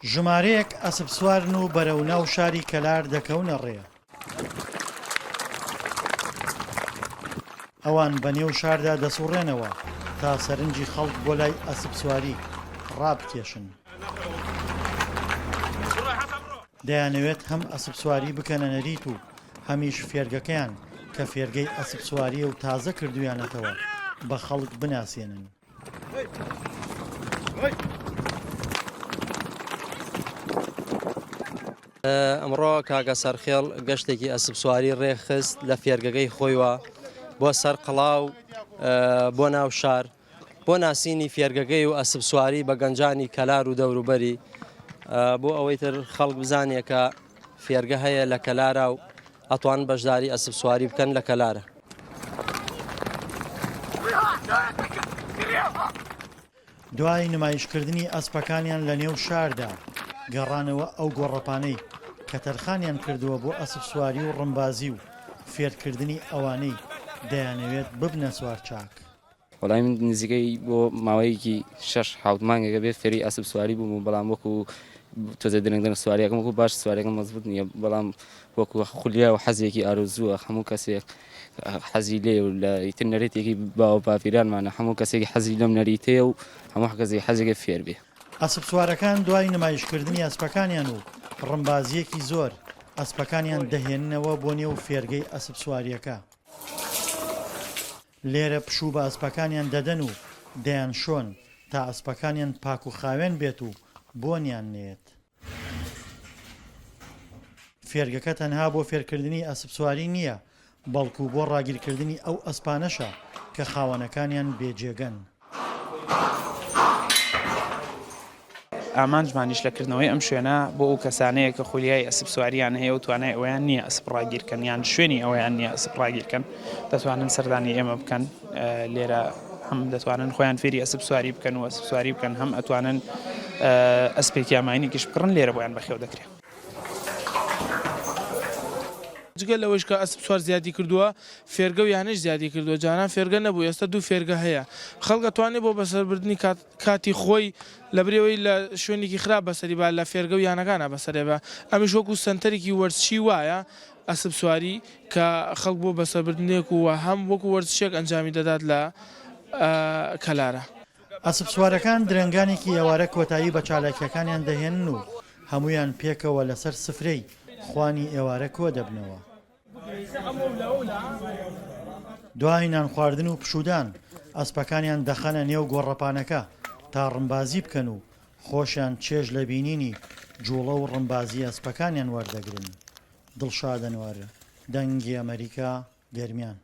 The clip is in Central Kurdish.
ژمارەیەک ئەسپ سوارن و بەرەو ناو شاری کەلار دەکەونە ڕێ. ئەوان بەنێو شاردا دەسوڕێنەوە تا سەرنجی خەڵک بۆ لای ئەسپ سواری ڕابکێشن. دەیانەوێت هەم ئەسپ سواری بکەنە نەریت و هەمیش فێرگەکەیان کە فێرگەی ئەسپ سواریە و تازە کردویانەتەوە بە خەڵک بناسیێنن. ئەمڕۆ کاگە سەرخێڵ گەشتێکی ئەسپ سواری ڕێخست لە فێرگەکەی خۆیوە بۆ سەر قڵاو بۆ ناو شار بۆ ناسینی فێرگەکەی و ئەسپ سواری بە گەنجانی کەلار و دەوروبەری بۆ ئەوەی تر خەڵک بزانێ کە فێرگە هەیە لە کەلارە و ئەتوان بەشداری ئەسپ سواری بکەن لە کەلارە. دوای نمایشکردنی ئەسپەکانیان لە نێو شاردا گەڕانەوە ئەو گۆڕەپانەی کە تەرخانیان کردووە بۆ ئەسپ سواری و ڕمبازی و فێرکردنی ئەوانەی دەیانەوێت ببنە سوار چاک. وەڵام من نزیکەی بۆ ماوەیەکی 6-7 مانگێکە بێت فێری ئەسپ سواری بووم و بەڵام وەکو تۆزە درێنگدن سواریەکەم وەکو باش سواریەکەم مەزبوط نییە، بەڵام وەکو خولیا و حەزێکی ئارۆزووە هەموو کەسێک حەزی لێ و لە ئیتر نەرێتێکی باوە باپیرانمانە هەموو کەسێکی حەزی لەم نەریتەیە و هەموو کەسێکی حەزێکی فێر بێ. ئەسپ سوارەکان دوای نمایشکردنی ئەسپەکانیان و ڕمبازیەکی زۆر ئەسپەکانیان دەهێننەوە بۆ نێو فێرگەی ئەسپ سواریەکە. لێرە پشوو بە ئەسپەکانیان دەدەن و دەیان شۆن تا ئەسپەکانیان پاک و خاوێن بێت و بۆنیان نێت. فێرگەکە تەنها بۆ فێرکردنی ئەسپ سواری نییە، بەڵکو بۆ ڕاگیرکردنی ئەو ئەسپانەشە کە خاوەنەکانیان بێجێگەن. ئامانجمانیش لەکردنەوەی ئەم شوێنە بۆ ئەو کەسانەیە کە خولیای ئەسپ سواریان هەیە و توانای ئەویان نییە ئەسپ ڕاگیرکەن یان شوێنی ئەویان نییە ئەسپ ڕاگیرکەن دەتوانن سەردانی ئێمە بکەن. لێرە هەم دەتوانن خۆیان فێری ئەسپ سواری بکەن و ئەسپ سواری بکەن، هەم ئەتوانن ئەسپێکی ئاماینێکیش بکڕن لێرە بۆیان بەخێو دەکرێت. جگەل لەوەش کە ئەسپ سوار زیادی کردووە فێرگە و یانش زیادی کردووە، جاران فێرگە نەبوو، ئێستا دوو فێرگە هەیە. خەڵک ئەتوانێت بۆ بەسەربردننی کاتی خۆی لە برێەوەی لە شوێنێکی خراپ بەسەری با لە فێرگە و یانەکانە بەسەرێ بە. ئەمیش وەکو سنتەرێکی وەرزشی وایە ئەسپ سواری کە خەڵک بۆ بەسەربردنێک و هەم وەکو وەرزشێک ئەنجامی دەدات لە کەلارە. ئەسپ سوارەکان درەنگانێکی ئێوارە کۆتایی بە چالاکیەکانیان دەهێنن و هەمویان پێکەوە لەسەر سفرەی خوانی ئێوارە کۆ دەبنەوە. دوای نان خواردن و پشودان ئەسپەکانیان دەخەنە نێو گۆڕەپانەکە تا ڕمبازی بکەن و خۆشیان چێژ لە بینینی جوڵە و ڕمبازی ئەسپەکانیان وەردەگرن. دڵشادەنوارە، دەنگی ئەمریکا، گەرمیان.